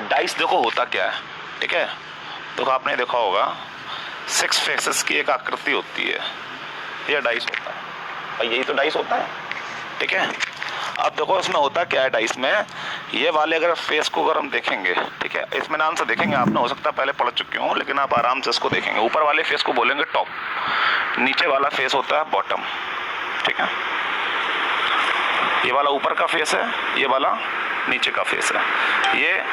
Dice देखो होता क्या है, ठीक है। तो आपने देखा होगा 6 फेसेस की एक आकृति होती है, ये डाइस होता है और यही तो डाइस होता है, ठीक है। अब देखो इसमें होता क्या है, डाइस में ये वाले अगर फेस को अगर हम देखेंगे, ठीक है, इसमें नाम से देखेंगे, आपने हो सकता है पहले पढ़ चुके हो, लेकिन आप आराम से इसको देखेंगे। ऊपर वाले फेस को बोलेंगे टॉप, नीचे वाला फेस होता है बॉटम, ठीक है। ये वाला ऊपर का फेस है, ये वाला नीचे का फेस है, ये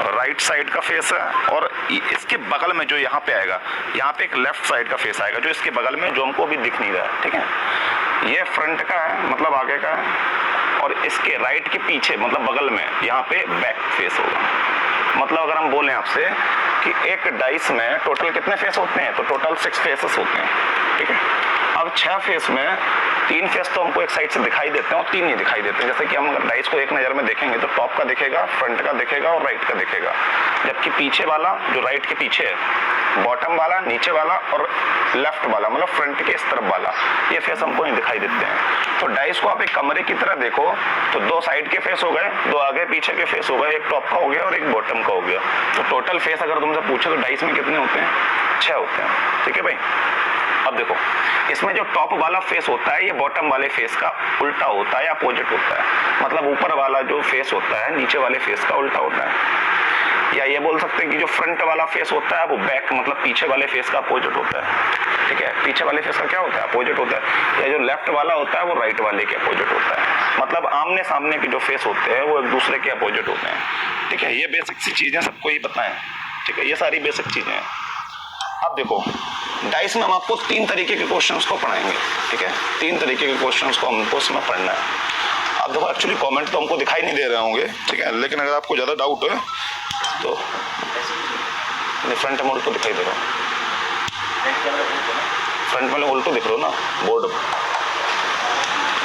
राइट साइड का फेस है। और इसके बगल में जो यहाँ पे आएगा, यहाँ पे एक लेफ्ट साइड का फेस आएगा जो इसके बगल में, जो हमको अभी दिख नहीं रहा है, ठीक है। ये फ्रंट का है, मतलब आगे का है, और इसके राइट के पीछे मतलब बगल में यहाँ पे बैक फेस होगा। मतलब अगर हम बोलें आपसे कि एक डाइस में टोटल कितने फेस होते हैं, तो टोटल 6 फेसेस होते हैं, ठीक है। अब 6 फेस में 3 फेस तो हमको एक साइड से दिखाई देते हैं और 3 नहीं दिखाई देते। जैसे कि हम अगर डाइस को एक नज़र में देखेंगे तो टॉप का दिखेगा, फ्रंट का दिखेगा और राइट का दिखेगा, जबकि पीछे वाला जो राइट के पीछे है, बॉटम वाला, नीचे वाला और लेफ्ट वाला, मतलब फ्रंट के इस तरफ वाला, ये फेस हमको नहीं दिखाई देते हैं। तो डाइस को आप एक कमरे की तरह देखो तो 2 साइड के फेस हो गए, 2 आगे पीछे के फेस हो गए, एक टॉप का हो गया और एक बॉटम का हो गया। तो टोटल फेस अगर तुमसे पूछे तो डाइस में कितने होते हैं? 6 होते हैं, ठीक है भाई। अब देखो इसमें जो टॉप वाला फेस होता है ये बॉटम वाले फेस का उल्टा होता है या अपोजिट होता है। मतलब ऊपर वाला जो फेस होता है नीचे वाले फेस का उल्टा होता है। या ये बोल सकते हैं कि जो फ्रंट वाला फेस होता है वो बैक मतलब पीछे वाले फेस का अपोजिट होता है, ठीक है। पीछे वाले फेस का क्या होता है? अपोजिट होता है। या जो लेफ्ट वाला होता है वो राइट वाले के अपोजिट होता है। मतलब आमने सामने के जो फेस होते हैं वो एक दूसरे के अपोजिट होते हैं, ठीक है। ये बेसिक सी चीजें सबको ही पता है, ठीक है। ये सारी बेसिक चीजें हैं। अब देखो डाइस में हम आपको 3 तरीके के क्वेश्चंस को पढ़ाएंगे, ठीक है। 3 तरीके के क्वेश्चंस को हमको इसमें पढ़ना है। अब देखो एक्चुअली कमेंट तो हमको दिखाई नहीं दे रहे होंगे, ठीक है, लेकिन अगर आपको ज़्यादा डाउट है तो फ्रंट मोड तो दिखाई दे रहा है, फ्रंट में उल्टो दिख रहा हो ना बोर्ड।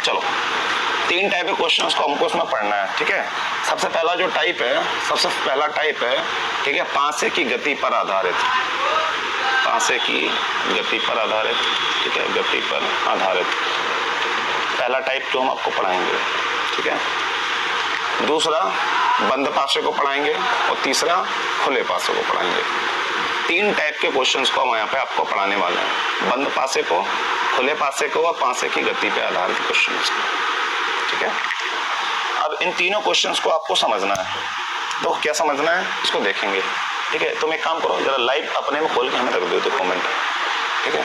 चलो 3 टाइप के क्वेश्चंस को हमको इसमें पढ़ना है, ठीक है। सबसे पहला जो टाइप है, सबसे पहला टाइप है, ठीक है, पासे की गति पर आधारित, पासे की गति पर आधारित, ठीक है, गति पर आधारित पहला टाइप जो हम आपको पढ़ाएंगे, ठीक है। दूसरा बंद पासे को पढ़ाएंगे और तीसरा खुले पासे को पढ़ाएंगे। 3 टाइप के क्वेश्चंस को हम यहाँ पे आपको पढ़ाने वाले हैं, बंद पासे को, खुले पासे को और पासे की गति पे आधारित क्वेश्चंस को, ठीक है। अब इन तीनों क्वेश्चंस को आपको समझना है, तो क्या समझना है इसको देखेंगे, ठीक है। तुम एक काम करो, जरा लाइव अपने में खोल के हमें रख दो तो कमेंट, ठीक है।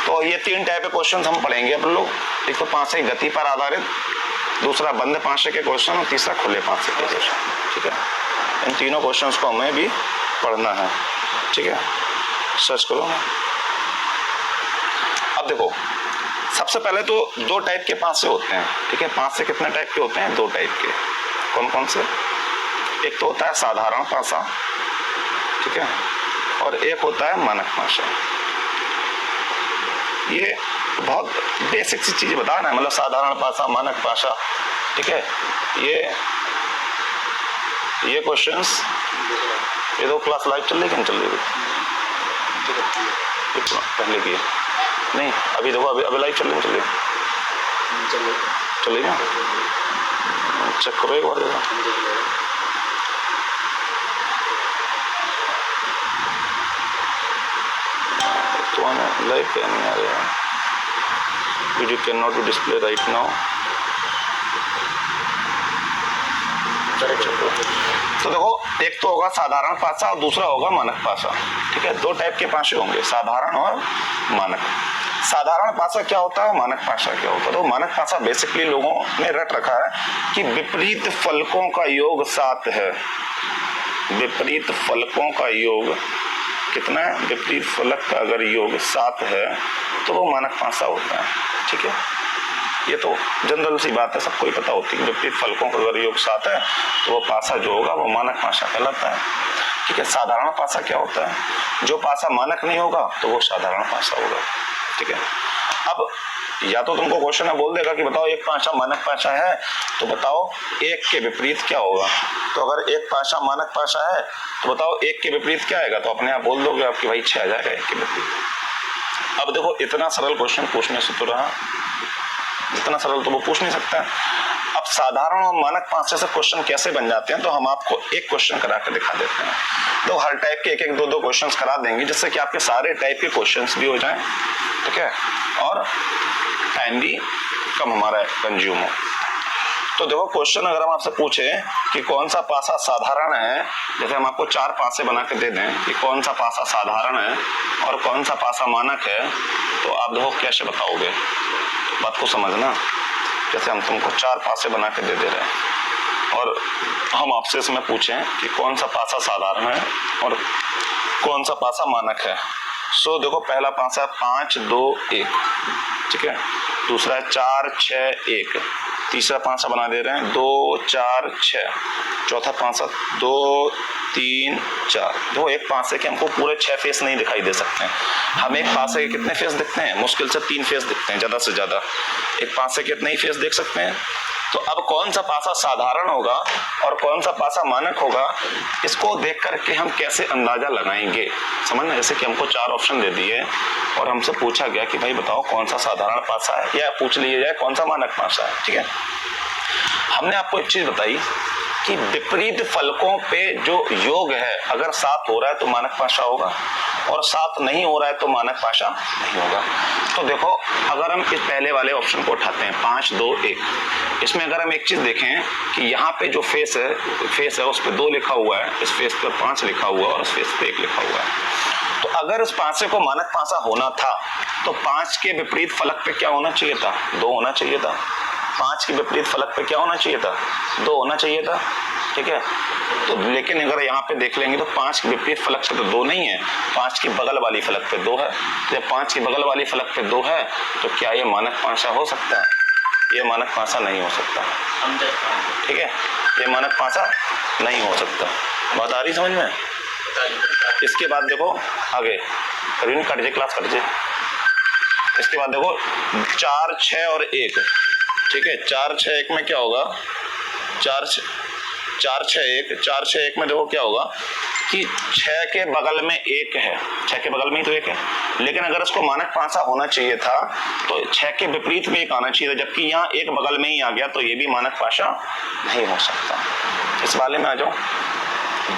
तो ये 3 टाइप के क्वेश्चन हम पढ़ेंगे अपन लोग। एक तो पासे की गति पर आधारित, दूसरा बंद पासे के क्वेश्चन और तीसरा खुले पासे के क्वेश्चन, ठीक है। इन तीनों क्वेश्चंस को हमें भी पढ़ना है, ठीक है। सर्च करो। अब देखो सबसे पहले तो 2 टाइप के पासे होते हैं, ठीक है। पासे कितने टाइप के होते हैं? 2 टाइप के। कौन कौन से? एक तो होता है साधारण पासा, ठीक है, और एक होता है मानक पासा। ये बहुत बेसिक सी चीजें बता रहे हैं, मतलब साधारण पासा, मानक पासा, ठीक है। ये क्वेश्चंस, ये 2 क्लास लाइव चल रही है, चल रही है पहले की नहीं, अभी देखो अभी लाइव चल रही चल रही ना, चेक करो एक बार देखो। तो हमें लाइव पे नहीं आ रहा है, video can not be display right now. तो देखो एक तो होगा साधारण पासा और दूसरा होगा मानक पासा, ठीक है। 2 टाइप के पासे होंगे, साधारण और मानक। साधारण पासा क्या होता है, मानक पासा क्या होता है? तो मानक पासा बेसिकली लोगों ने रट रखा है कि विपरीत फलकों का योग 7 है। विपरीत फलकों का योग कितना है? विपरीत फलक का अगर योग 7 है तो वो मानक पासा होता है, ठीक है। ये तो जनरल सी बात है, सबको ही पता होती है कि विपरीत फलकों का अगर योग 7 है तो वो पासा जो होगा वो मानक पासा कहलाता है, ठीक है। साधारण पासा क्या होता है? जो पासा मानक नहीं होगा तो वो साधारण पासा होगा, ठीक है। अब या तो तुमको क्वेश्चन में बोल देगा कि बताओ एक पासा मानक पासा है, तो बताओ एक के विपरीत क्या होगा। तो अगर एक पासा मानक पासा है तो बताओ एक के विपरीत क्या आएगा, तो अपने आप बोल दोगे आपकी भाई 6 आ जाएगा एक के विपरीत। अब देखो इतना सरल क्वेश्चन पूछने से तो रहा, इतना सरल तो वो पूछ नहीं सकता। अब साधारण और मानक पांचे से क्वेश्चन कैसे बन जाते हैं, तो हम आपको एक क्वेश्चन करा के दिखा देते हैं। तो हर टाइप के एक एक दो क्वेश्चन करा देंगे, जिससे कि आपके सारे टाइप के क्वेश्चंस भी हो जाएं, ठीक है, और टाइम भी कम हमारा कंज्यूम हो। तो देखो क्वेश्चन अगर हम आपसे पूछे कि कौन सा पासा साधारण है, जैसे हम आपको 4 पासे बना के दे दें कि कौन सा पासा साधारण है और कौन सा पासा मानक है, तो आप देखो कैसे बताओगे, बात को समझना। जैसे हम तुमको 4 पासे बना के दे रहे हैं और हम आपसे इसमें पूछें कि कौन सा पासा साधारण है और कौन सा पासा मानक है। सो देखो पहला पासा 5 2 1, ठीक है, दूसरा है 4 6 1, तीसरा पासा बना दे रहे हैं 2 4 6, चौथा पासा 2 3 4। देखो एक पासे के हमको पूरे 6 फेस नहीं दिखाई दे सकते हैं, हमें एक पासे के कितने फेस दिखते हैं, मुश्किल से 3 फेस दिखते हैं ज्यादा से ज्यादा, एक पासे के कितने ही फेस देख सकते हैं। तो अब कौन सा पासा साधारण होगा और कौन सा पासा मानक होगा, इसको देख करके हम कैसे अंदाजा लगाएंगे, समझना। जैसे कि हमको 4 ऑप्शन दे दिए और हमसे पूछा गया कि भाई बताओ कौन सा साधारण पासा है, या पूछ लिया जाए कौन सा मानक पासा है, ठीक है। हमने आपको एक चीज बताई कि विपरीत फलकों पे जो योग है, अगर 7 हो रहा है तो मानक पासा होगा और 7 नहीं हो रहा है तो मानक पासा नहीं होगा। तो देखो अगर हम इस पहले वाले ऑप्शन को उठाते हैं 5 2 1, इसमें अगर हम एक चीज देखें कि यहाँ पे जो फेस है उस पर 2 लिखा हुआ है, इस फेस पर 5 लिखा हुआ है और इस फेस पे 1 लिखा हुआ है। तो अगर इस पासे को मानक पासा होना था तो 5 के विपरीत फलक पे क्या होना चाहिए था, 2 होना चाहिए था। 5 के विपरीत फलक पे क्या होना चाहिए था, 2 होना चाहिए था, ठीक है। तो लेकिन अगर यहाँ पे देख लेंगे तो 5 के विपरीत फलक पे तो 2 नहीं है, 5 की बगल वाली फलक पे 2 है। तो जब 5 की बगल वाली फलक पे 2 है तो क्या ये मानक पासा हो सकता है, ये मानक पासा नहीं हो सकता, ठीक है, ये मानक पासा नहीं हो सकता। बात आ रही समझ में। इसके बाद देखो आगे कट जे क्लास कट जे, इसके बाद देखो 4 6 और 1, ठीक है, 4 6 1 में क्या होगा, 4 6 1 में देखो क्या होगा कि 6 के बगल में 1 है, 6 के बगल में ही तो 1 है, लेकिन अगर इसको मानक पासा होना चाहिए था तो 6 के विपरीत में 1 आना चाहिए था, जबकि यहाँ 1 बगल में ही आ गया, तो ये भी मानक पासा नहीं हो सकता। इस वाले में आ जाओ,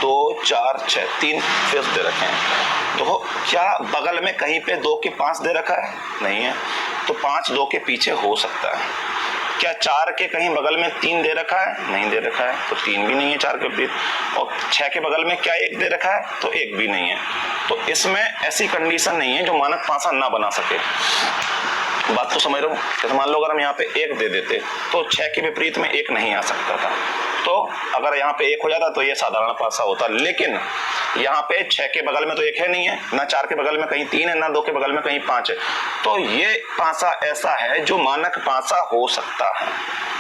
2 4 6 3 फेस दे रखे हैं। देखो क्या बगल में कहीं पे 2 के 5 दे रखा है, नहीं है, तो 5 2 के पीछे हो सकता है। क्या 4 के कहीं बगल में 3 दे रखा है, नहीं दे रखा है, तो 3 भी नहीं है 4 के विपरीत। और 6 के बगल में क्या 1 दे रखा है, तो 1 भी नहीं है। तो इसमें ऐसी कंडीशन नहीं है जो मानक पासा ना बना सके। बात तो समझ रहे हो। जैसे मान लो अगर हम यहाँ पे 1 दे देते तो 6 के विपरीत में 1 नहीं आ सकता था, तो अगर यहाँ पे 1 हो जाता तो ये साधारण पासा होता। लेकिन यहाँ पे 6 के बगल में तो 1 है नहीं है, ना 4 के बगल में कहीं 3 है, ना 2 के बगल में कहीं 5 है, तो ये पासा ऐसा है जो मानक पासा हो सकता है।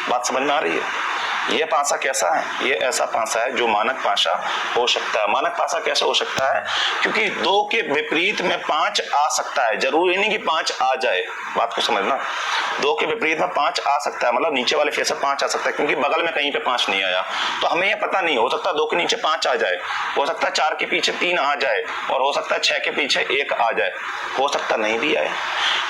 बात समझ में आ रही है। ये पासा कैसा है, ये ऐसा पासा है जो मानक पासा हो सकता है। मानक पासा कैसे हो सकता है, क्योंकि 2 के विपरीत में 5 आ सकता है, जरूरी नहीं कि 5 आ जाए। बात को समझना, 2 के विपरीत में 5 आ सकता है, मतलब नीचे वाले फेस से 5 आ सकता है, क्योंकि बगल में कहीं पे 5 नहीं आया। तो हमें ये पता नहीं, हो सकता है 2 के नीचे 5 आ जाए, हो सकता है 4 के पीछे 3 आ जाए, और हो सकता है 6 के पीछे 1 आ जाए, हो सकता नहीं भी आए,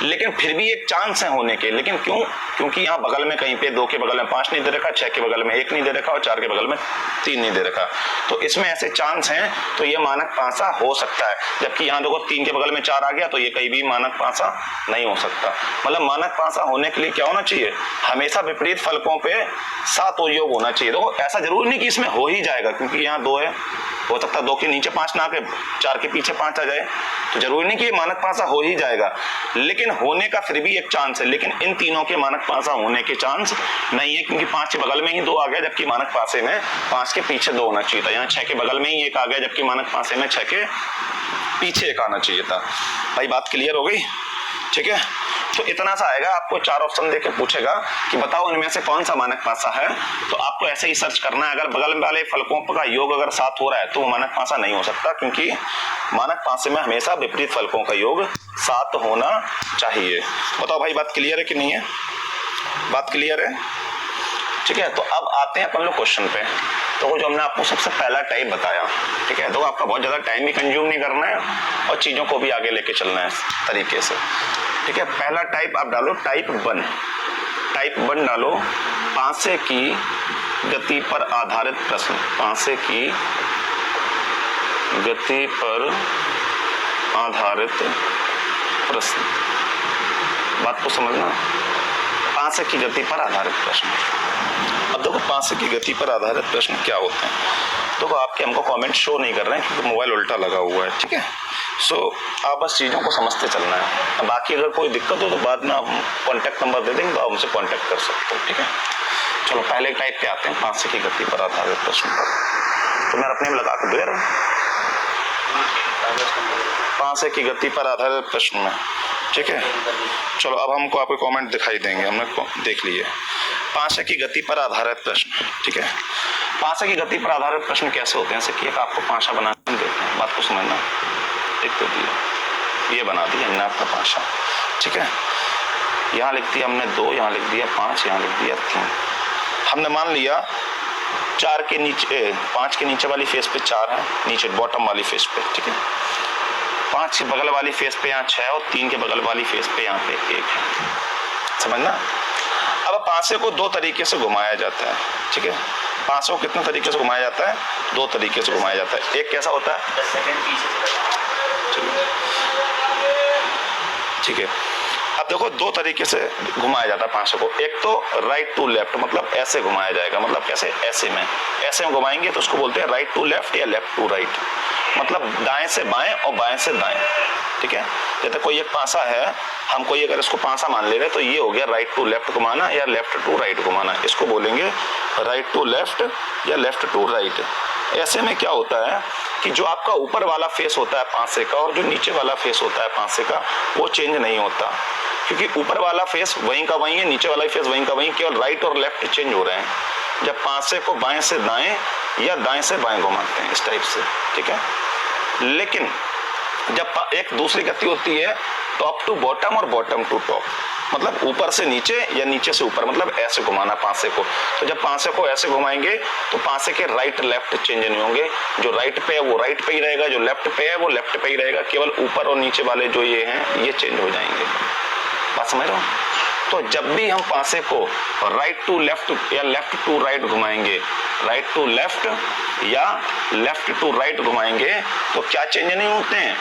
लेकिन फिर भी एक चांस है होने के। लेकिन क्यों, क्योंकि यहाँ बगल में कहीं पे 2 के बगल में 5 नहीं दे रखा, 6 के बगल में 1 नहीं दे रखा और 4 के बगल में 3 नहीं दे रखा, तो इसमें ऐसे चांस हैं, तो ये मानक पासा हो सकता है। जबकि यहाँ देखो 3 के बगल में 4 आ गया, तो ये कहीं भी मानक पासा नहीं हो सकता। मतलब मानक पासा होने के लिए क्या होना चाहिए, हमेशा विपरीत फलकों पे 7 योग होना चाहिए। देखो ऐसा जरूरी नहीं कि इसमें हो ही जाएगा, क्योंकि यहाँ 2 है, हो सकता है 2 के नीचे 5 ना आके 4 के पीछे 5 आ जाए, तो जरूरी नहीं कि ये मानक पासा हो ही जाएगा, लेकिन होने का फिर भी एक चांस है। लेकिन इन तीनों के मानक पासा होने के चांस नहीं है, क्योंकि 5 के बगल में ही 2 आ गया, जबकि मानक पासे में 5 के पीछे 2 होना चाहिए था। यहाँ 6 के बगल में ही 1 आ गया, जबकि मानक पासे में 6 के पीछे 1 आना चाहिए था। भाई बात क्लियर हो गई, ठीक है। तो इतना सा आएगा, आपको 4 ऑप्शन देके पूछेगा कि बताओ इनमें से कौन सा मानक पासा है, तो आपको ऐसे ही सर्च करना है। अगर बगल वाले फलकों का योग अगर 7 हो रहा है तो वो मानक पासा नहीं हो सकता, क्योंकि मानक पासे में हमेशा विपरीत फलकों का योग 7 होना चाहिए। बताओ भाई बात क्लियर है कि नहीं है, बात क्लियर है, ठीक है। तो अब आते हैं अपन लोग क्वेश्चन पे। तो जो हमने आपको सबसे पहला टाइप बताया, ठीक है, तो आपका बहुत ज्यादा टाइम भी कंज्यूम नहीं करना है और चीजों को भी आगे लेके चलना है इस तरीके से, ठीक है। पहला टाइप आप डालो टाइप 1, टाइप 1 डालो पांसे की गति पर आधारित प्रश्न, पांसे की गति पर आधारित प्रश्न, बात को समझना। पांसे की गति पर आधारित प्रश्न। अब देखो पांसे की गति पर आधारित प्रश्न क्या होते हैं। देखो आपके हमको कमेंट शो नहीं कर रहे हैं क्योंकि मोबाइल उल्टा लगा हुआ है, ठीक है। सो आप बस चीज़ों को समझते चलना है। बाकी अगर कोई दिक्कत हो तो बाद में आप कॉन्टैक्ट नंबर दे देंगे तो आप हमसे कॉन्टैक्ट कर सकते हो, ठीक है। चलो पहले टाइप पे आते हैं, पांसे की गति पर आधारित प्रश्न पर। तो मैं अपने में लगा के दे रहा हूँ पांसे की गति पर आधारित प्रश्न में, ठीक है। चलो अब हमको आपके कमेंट दिखाई देंगे, हमने देख लिए। पांसे की गति पर आधारित प्रश्न, ठीक है। पांसे की गति पर आधारित प्रश्न कैसे होते हैं? जैसे कि एक आपको पांसा बना के देते हैं, बात को समझना। एक तो दिया, ये बना दिया हमने आपका पांसा, ठीक है। यहाँ लिख दिया हमने 2, यहाँ लिख दिया 5, यहाँ लिख दिया 3। हमने मान लिया 4 के नीचे 5 के नीचे वाली फेस पे 4 है, नीचे बॉटम वाली फेस पे, ठीक है। 5 के बगल वाली फेस पे यहाँ 6 और 3 के बगल वाली फेस पे यहाँ पे 1 है, समझना। अब पांसे को 2 तरीके से घुमाया जाता है, ठीक है। पांसे को कितने तरीके से घुमाया जाता है? 2 तरीके से घुमाया जाता है। एक कैसा होता है, 10 सेकंड पीछे, ठीक है। अब देखो 2 तरीके से घुमाया जाता है पांसे को। एक तो राइट टू लेफ्ट, मतलब ऐसे घुमाया जाएगा, मतलब कैसे, ऐसे में घुमाएंगे तो उसको बोलते हैं राइट टू लेफ्ट या लेफ्ट टू राइट, मतलब दाएं से बाएं और बाएं से दाएं, ठीक है। जैसे कोई एक पांसा है, हम कोई अगर इसको पांसा मान ले रहे तो ये हो गया राइट टू लेफ्ट घुमाना या लेफ्ट टू राइट घुमाना, इसको बोलेंगे राइट टू लेफ्ट या लेफ्ट टू राइट। ऐसे में क्या होता है कि जो आपका ऊपर वाला फेस होता है पांसे का और जो नीचे वाला फेस होता है पांसे का, वो चेंज नहीं होता, क्योंकि ऊपर वाला फेस वहीं का वहीं है, नीचे वाला फेस वहीं का वहीं, केवल राइट और लेफ्ट चेंज हो रहे हैं जब पांसे को बाएं से दाएं या दाएं से बाएं घुमाते हैं, इस टाइप से, ठीक है। लेकिन जब एक दूसरी गति होती है टॉप टू बॉटम और बॉटम टू टॉप, मतलब ऊपर से नीचे या नीचे से ऊपर, मतलब ऐसे घुमाना पांसे को। तो जब पांसे को ऐसे घुमाएंगे तो पांसे के राइट लेफ्ट चेंज नहीं होंगे, जो राइट पे है वो राइट पे ही रहेगा, जो लेफ्ट पे है वो लेफ्ट पे ही रहेगा, केवल ऊपर और नीचे वाले जो ये हैं ये चेंज हो जाएंगे। बात समझ रहे हो? तो जब भी हम पांसे को राइट टू लेफ्ट या लेफ्ट टू राइट घुमाएंगे, राइट टू लेफ्ट या लेफ्ट टू राइट घुमाएंगे तो क्या चेंज नहीं होते हैं?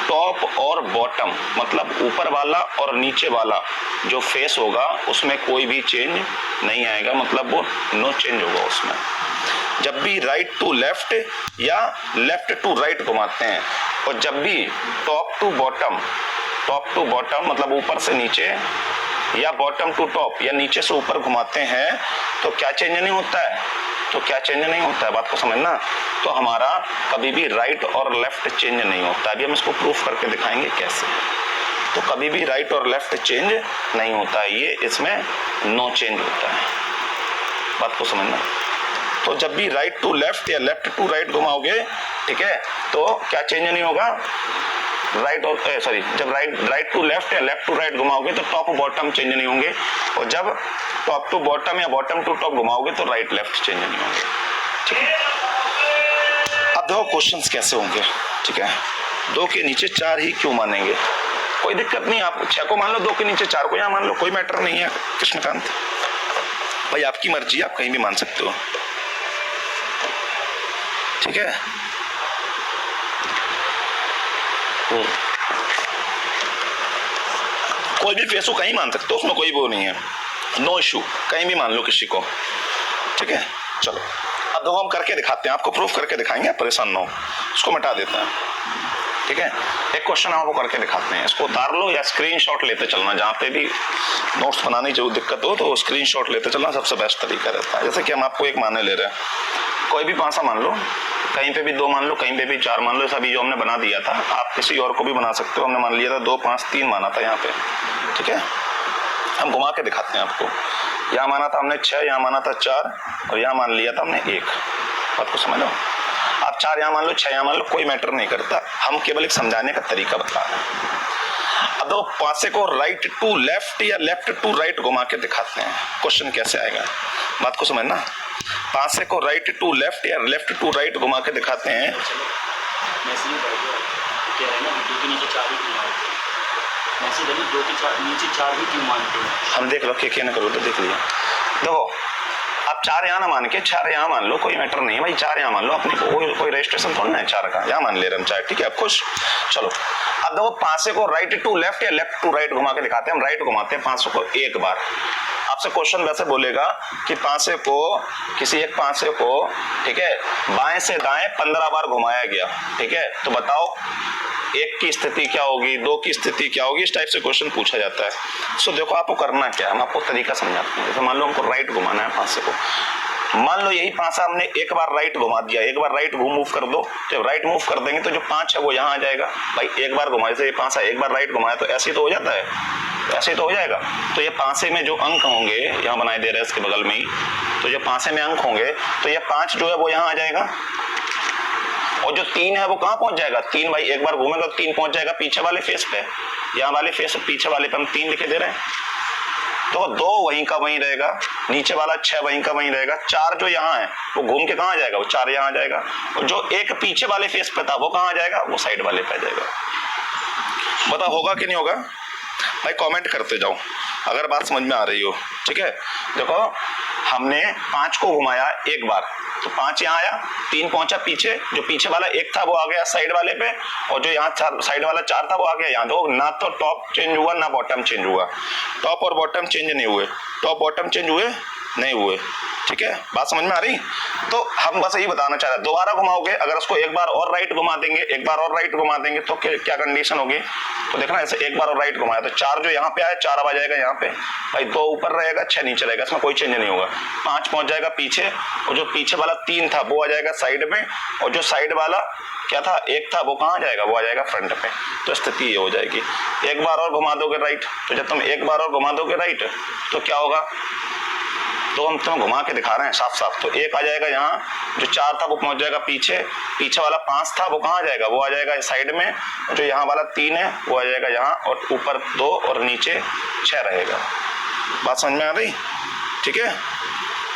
टॉप और बॉटम, मतलब ऊपर वाला और नीचे वाला जो फेस होगा उसमें कोई भी चेंज नहीं आएगा, मतलब वो नो चेंज होगा उसमें। जब भी राइट टू लेफ्ट या लेफ्ट टू राइट घुमाते हैं और जब भी टॉप टू बॉटम मतलब ऊपर से नीचे या बॉटम टू टॉप या नीचे से ऊपर घुमाते हैं तो क्या चेंज नहीं होता है? तो क्या चेंज नहीं होता है, बात को समझना। तो हमारा कभी भी राइट और लेफ्ट चेंज नहीं होता। अभी हम इसको प्रूफ करके दिखाएंगे कैसे। तो कभी भी राइट और लेफ्ट चेंज नहीं होता है, ये इसमें नो चेंज होता है, बात को समझना। तो जब भी राइट टू लेफ्ट या लेफ्ट टू राइट घुमाओगे, ठीक है, तो क्या चेंज नहीं होगा? जब राइट टू लेफ्ट या लेफ्ट टू राइट घुमाओगे तो टॉप बॉटम चेंज नहीं होंगे, और जब टॉप टू बॉटम या बॉटम टू टॉप घुमाओगे तो राइट लेफ्ट चेंज नहीं होंगे, ठीक है। अब देखो क्वेश्चंस कैसे होंगे, ठीक है। 2 के नीचे 4 ही क्यों मानेंगे? कोई दिक्कत नहीं, आप 6 को मान लो, 2 के नीचे 4 को यहाँ मान लो, कोई मैटर नहीं है कृष्णकांत भाई, आपकी मर्जी, आप कहीं भी मान सकते हो, ठीक है। कोई भी फेस को कहीं मान सकते हो, उसमें कोई वो नहीं है, नो इशू, कहीं भी मान लो किसी को, ठीक है। चलो अब देखो हम करके दिखाते हैं, आपको प्रूफ करके दिखाएंगे, परेशान ना हो। उसको मिटा देते हैं, ठीक है। एक क्वेश्चन आपको करके दिखाते हैं, इसको उतार लो या स्क्रीनशॉट लेते चलना, जहाँ पे भी नोट्स बनाने की दिक्कत हो तो स्क्रीनशॉट लेते चलना सबसे बेस्ट तरीका रहता है। जैसे कि हम आपको एक माने ले रहे हैं, कोई भी पांसा मान लो, कहीं पे भी 2 मान लो, कहीं पे भी 4 मान लो, सभी जो हमने बना दिया था, आप किसी और को भी बना सकते हो। हमने मान लिया था 2 5 3 माना था यहाँ पे, ठीक है। हम घुमा के दिखाते हैं आपको, यहाँ माना था हमने 6, यहाँ माना था 4 और यहाँ मान लिया था हमने 1, बात को समझ लो। आप 4 यहाँ मान लो, 6 यहाँ मान लो, कोई मैटर नहीं करता, हम केवल एक समझाने का तरीका बता रहे हैं। अब दो पासे को राइट टू लेफ्ट या लेफ्ट टू राइट घुमा के दिखाते हैं, क्वेश्चन कैसे आएगा, बात को समझना। पासे को राइट टू लेफ्ट या लेफ्ट टू राइट घुमा के दिखाते हैं। हम देख लो क्या ना करो तो देख लिया। देखो 4 यहाँ ना मान के 4 यहाँ मान लो, कोई मैटर नहीं भाई, 4 यहाँ मान लो, अपने को कोई रजिस्ट्रेशन थोड़ा ना है 4 का, यहाँ मान ले रहे हम 4, ठीक है, अब खुश। चलो अब देखो पांसे को राइट टू लेफ्ट या लेफ्ट टू राइट घुमा के दिखाते हैं, हम राइट घुमाते हैं पांसे को एक बार। आपसे क्वेश्चन वैसे बोलेगा कि पांसे को, किसी एक पांसे को, ठीक है, बाएं से दाएं 15 बार घुमाया गया, ठीक है, तो बताओ 1 की स्थिति क्या होगी, 2 की स्थिति क्या होगी, इस टाइप से क्वेश्चन पूछा जाता है। सो देखो आपको करना क्या है, हम आपको तरीका समझाते हैं। जैसे मान लो हमको राइट घुमाना है पांसे को, मान लो यही पांसा हमने एक बार राइट घुमा दिया, एक बार राइट मूव कर दो, जब राइट मूव कर देंगे तो जो 5 है वो यहाँ आ जाएगा। भाई एक बार घुमाए से ये पांसा एक बार राइट घुमाया तो ऐसे ही तो हो जाता है, ऐसे ही तो हो जाएगा। तो ये पांसे में जो अंक होंगे, यहाँ बनाए दे रहे हैं इसके बगल में ही, तो जो पांसे में अंक होंगे तो ये 5 जो है वो यहाँ आ जाएगा, और जो 3 है वो कहाँ पहुंच जाएगा, 3 भाई एक बार घूमेगा तो 3 पहुंच जाएगा पीछे वाले फेस पे, यहाँ वाले फेस पीछे वाले पे हम 3 लिखे दे रहे हैं, तो 2 वहीं का वहीं रहेगा, नीचे वाला 6 वहीं का वहीं रहेगा, 4 जो यहाँ है वो घूम के कहाँ आ जाएगा, वो 4 यहाँ आ जाएगा, और जो एक पीछे वाले फेस पे था वो कहाँ आ जाएगा, वो साइड वाले पे आ जाएगा। बताओ होगा कि नहीं होगा भाई, कमेंट करते जाओ अगर बात समझ में आ रही हो, ठीक है। देखो हमने 5 को घुमाया एक बार, तो 5 यहाँ आया, 3 पहुंचा पीछे, जो पीछे वाला 1 था वो आ गया साइड वाले पे, और जो यहाँ साइड वाला 4 था वो आ गया यहाँ। तो ना तो टॉप चेंज हुआ ना बॉटम चेंज हुआ, टॉप और बॉटम चेंज नहीं हुए, टॉप बॉटम चेंज हुए नहीं हुए, ठीक है, बात समझ में आ रही। तो हम बस यही बताना चाह रहे हैं, दोबारा घुमाओगे, अगर उसको एक बार और राइट घुमा देंगे, एक बार और राइट घुमा देंगे तो क्या कंडीशन होगी, तो देखना ऐसे एक बार और राइट घुमाया तो 4 जो यहाँ पे आया 4 अब आ जाएगा यहाँ पे, भाई 2 ऊपर रहेगा 6 नीचे रहेगा, इसमें कोई चेंज नहीं होगा। 5 पहुंच जाएगा पीछे, और जो पीछे वाला 3 था वो आ जाएगा साइड में, और जो साइड वाला क्या था 1 था वो कहाँ जाएगा, वो आ जाएगा फ्रंट पे। तो स्थिति ये हो जाएगी। एक बार और घुमा दोगे राइट, तो जब तुम एक बार और घुमा दोगे राइट तो क्या होगा, तो हम तुम्हें घुमा के दिखा रहे हैं साफ साफ। तो 1 आ जाएगा यहाँ, जो 4 था वो पहुंच जाएगा पीछे, पीछे वाला 5 था वो कहाँ जाएगा, वो आ जाएगा साइड में, जो यहाँ वाला 3 है वो आ जाएगा यहाँ, और ऊपर 2 और नीचे 6 रहेगा। बात समझ में आ रही, ठीक है,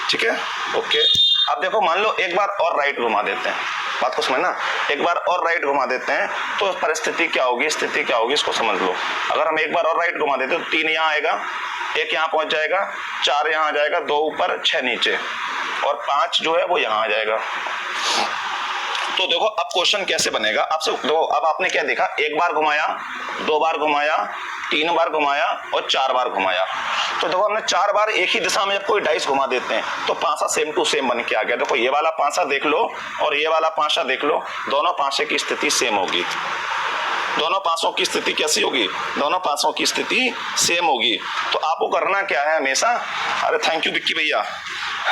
ठीक है, ओके। अब देखो मान लो एक बार और राइट घुमा देते हैं, बात को समझना, एक बार और राइट घुमा देते हैं तो परिस्थिति क्या होगी, स्थिति क्या होगी, इसको समझ लो। अगर हम एक बार और राइट घुमा देते तो 3 यहाँ आएगा, 1 यहाँ पहुंच जाएगा, 4 यहाँ आ जाएगा, 2 ऊपर 6 नीचे, और 5 जो है वो यहाँ आ जाएगा। तो देखो अब क्वेश्चन कैसे बनेगा आपसे, देखो अब आपने क्या देखा, एक बार घुमाया, 2 बार घुमाया, 3 बार घुमाया और 4 बार घुमाया। तो देखो हमने 4 बार एक ही दिशा में जब कोई डाइस घुमा देते हैं तो पांसा सेम टू सेम बन के आ गया। देखो ये वाला पांसा देख लो और ये वाला पांसा देख लो, दोनों पांसे की स्थिति सेम होगी। दोनों पासों की स्थिति कैसी होगी, दोनों पासों की स्थिति सेम होगी। तो आपको करना क्या है हमेशा, अरे थैंक यू विक्की भैया,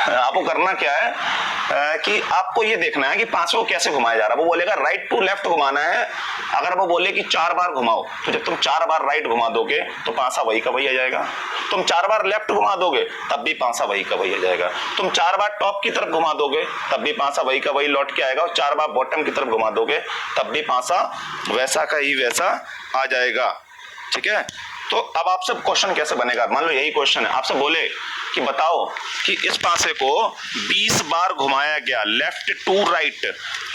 आपको करना क्या है कि आपको ये देखना है कि पांचों को कैसे घुमाया जा रहा है। वो बोलेगा राइट टू लेफ्ट घुमाना है, अगर वो बोले कि 4 बार घुमाओ तो जब तुम 4 बार राइट घुमा दोगे तो पांसा वही का वही आ जाएगा। तुम 4 बार लेफ्ट घुमा दोगे तब भी पांसा वही का वही आ जाएगा। तुम 4 बार टॉप की तरफ घुमा दोगे तब भी पांसा वही का वही लौट के आएगा, और 4 बार बॉटम की तरफ घुमा दोगे तब भी पांसा वैसा का ही वैसा आ जाएगा। ठीक है, तो अब आपसे क्वेश्चन कैसे बनेगा, मान लो यही क्वेश्चन है, आपसे बोले कि बताओ कि इस पासे को 20 बार घुमाया गया, लेफ्ट टू राइट,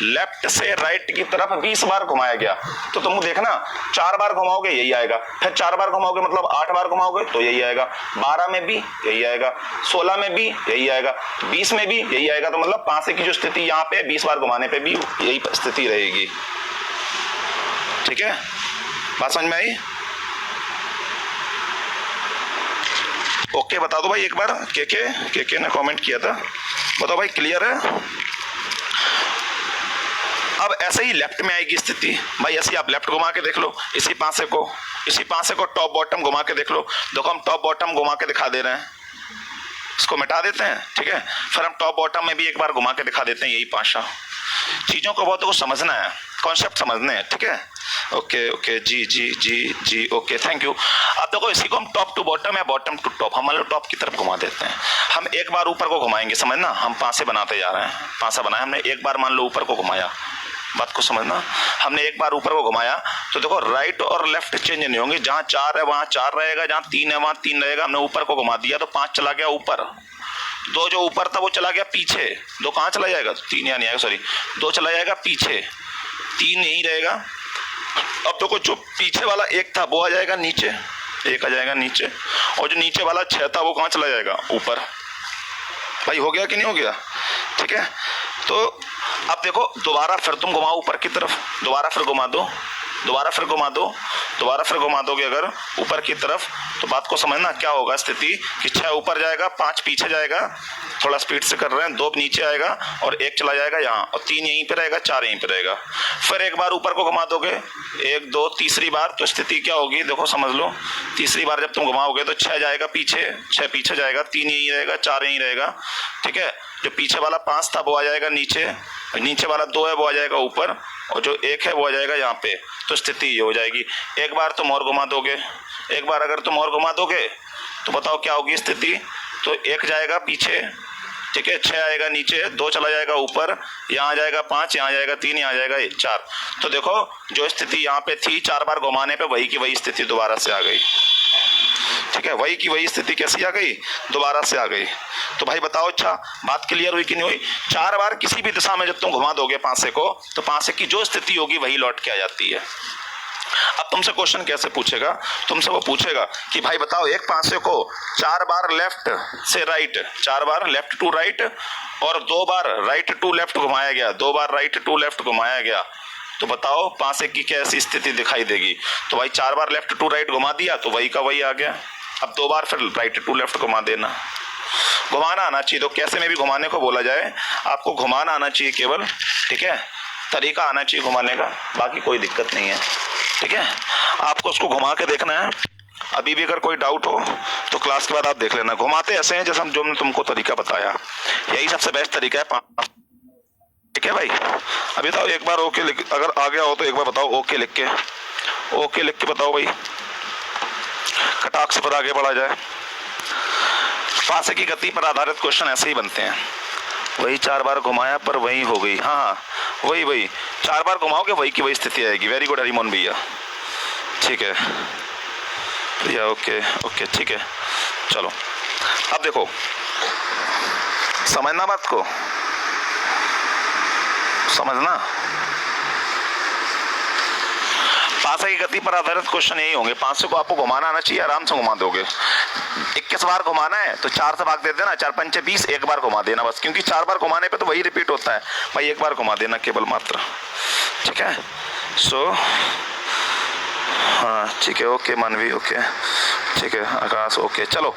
लेफ्ट से राइट की तरफ 20 बार घुमाया गया, तो तुम देखना 4 बार घुमाओगे यही आएगा, फिर 4 बार घुमाओगे मतलब 8 बार घुमाओगे तो यही आएगा, 12 में भी यही आएगा, 16 में भी यही आएगा, 20 में भी यही आएगा। तो मतलब पासे की जो स्थिति यहाँ पे 20 बार घुमाने पे भी यही स्थिति रहेगी। ठीक है, बात समझ में आई? ओके, बता दो भाई एक बार, के ने कमेंट किया था, बताओ भाई क्लियर है? अब ऐसे ही लेफ्ट में आएगी स्थिति, भाई ऐसे ही आप लेफ्ट घुमा के देख लो, इसी पासे को टॉप बॉटम घुमा के देख लो। देखो हम टॉप बॉटम घुमा के दिखा दे रहे हैं, इसको मिटा देते हैं। ठीक है, फिर हम टॉप बॉटम में भी एक बार घुमा के दिखा देते हैं, यही पांचा। चीजों को बहुत को समझना है, कॉन्सेप्ट समझने हैं। ठीक है, ओके जी ओके, थैंक यू। अब देखो इसी को हम टॉप टू बॉटम या बॉटम टू टॉप, हम मतलब टॉप की तरफ घुमा देते हैं। हम एक बार ऊपर को घुमाएंगे, समझना, हम पासे बनाते जा रहे हैं, पासा बनाया हमने, एक बार मान लो ऊपर को घुमाया, बात को समझना, हमने एक बार ऊपर को घुमाया तो देखो राइट और लेफ्ट चेंज नहीं होंगे, जहां 4 है वहां 4 रहेगा, जहां 3 है वहां 3 रहेगा। हमने ऊपर को घुमा दिया तो 5 चला गया ऊपर, 2 जो ऊपर था वो चला गया पीछे, 2 कहाँ चला जाएगा, 3 यहाँ नहीं आएगा, सॉरी 2 चला जाएगा पीछे, 3 यहीं रहेगा। अब देखो जो पीछे वाला 1 था वो आ जाएगा नीचे, 1 आ जाएगा नीचे, और जो नीचे वाला 6 था वो कहाँ चला जाएगा ऊपर। भाई हो गया कि नहीं हो गया? ठीक है, तो अब देखो दोबारा फिर तुम घुमाओ ऊपर की तरफ, दोबारा फिर घुमा दो, दोबारा फिर घुमा दो, दोबारा फिर घुमा दोगे अगर ऊपर की तरफ, तो बात को समझना क्या होगा स्थिति कि 6 ऊपर जाएगा, 5 पीछे जाएगा, थोड़ा स्पीड से कर रहे हैं, 2 नीचे आएगा और 1 चला जाएगा यहाँ, और 3 यहीं पे रहेगा, 4 यहीं पे रहेगा। फिर एक बार ऊपर को घुमा दोगे, 1 2 तीसरी बार, तो स्थिति क्या होगी देखो समझ लो। तीसरी बार जब तुम घुमाओगे तो 6 जाएगा पीछे, 6 पीछे जाएगा, 3 यहीं रहेगा, 4 यहीं रहेगा। ठीक है, जो पीछे वाला 5 था वो आ जाएगा नीचे, नीचे वाला 2 है वो आ जाएगा ऊपर, और जो 1 है वो आ जाएगा यहाँ पे। तो स्थिति ये हो जाएगी। एक बार तुम और घुमा दोगे, एक बार अगर तुम और घुमा दोगे तो बताओ क्या होगी स्थिति। तो 1 जाएगा पीछे, ठीक है, 6 आएगा नीचे, 2 चला जाएगा ऊपर, यहाँ आ जाएगा 5, यहाँ आ जाएगा 3, यहाँ आ जाएगा 4। तो देखो जो स्थिति यहाँ पे थी 4 बार घुमाने पे वही की वही स्थिति दोबारा से आ गई। ठीक है, वही की वही स्थिति कैसी आ गई, दोबारा से आ गई। तो भाई बताओ अच्छा बात क्लियर हुई कि नहीं हुई? 4 बार किसी भी दिशा में जब तुम घुमा दोगे पांसे को, तो पांसे की जो स्थिति होगी वही लौट के आ जाती है। अब तुमसे क्वेश्चन कैसे पूछेगा, तुमसे वो पूछेगा कि भाई बताओ एक पांसे को 4 बार लेफ्ट से राइट, 4 बार लेफ्ट टू राइट और 2 बार राइट टू लेफ्ट घुमाया गया, 2 बार राइट टू लेफ्ट घुमाया गया, तो बताओ पांसे की कैसी स्थिति दिखाई देगी। तो भाई 4 बार लेफ्ट टू राइट घुमा दिया तो वही का वही आ गया। अब 2 बार फिर राइट टू लेफ्ट घुमा देना, घुमाना आना चाहिए। तो कैसे में भी घुमाने को बोला जाए, आपको घुमाना आना चाहिए केवल, ठीक है, तरीका आना चाहिए घुमाने का, बाकी कोई दिक्कत नहीं है। ठीक है, आपको उसको घुमा के देखना है। अभी भी अगर कोई डाउट हो तो क्लास के बाद आप देख लेना। घुमाते ऐसे हैं जैसे हम जो हमने तुमको तरीका बताया, यही सबसे बेस्ट तरीका है। ठीक है भाई, अभी बताओ एक बार ओके लिख, अगर आ गया हो तो एक बार बताओ ओके लिख के, ओके लिख के बताओ भाई, कटाक से पर आगे बढ़ा जाए। पासे की गति पर आधारित क्वेश्चन ऐसे ही बनते हैं। वही 4 बार घुमाया पर वही हो गई, हाँ वही वही 4 बार घुमाओगे वही की वही स्थिति आएगी। वेरी गुड हरिमोहन भैया, ठीक है भैया, ओके ओके ठीक है। चलो अब देखो, समझना बात को, समझना। पासे की गति पर आधारित क्वेश्चन यही होंगे। पांसे को आपको घुमाना आना चाहिए, आराम से घुमा दोगे। 21 बार घुमाना है तो 4 से भाग दे देना, 4 पंचे 20, एक बार घुमा देना बस, क्योंकि 4 बार घुमाने पे तो वही रिपीट होता है भाई, एक बार घुमा देना केवल मात्र। ठीक है, सो हाँ ठीक है, ओके मानवी, ओके ठीक है, आकाश ओके। चलो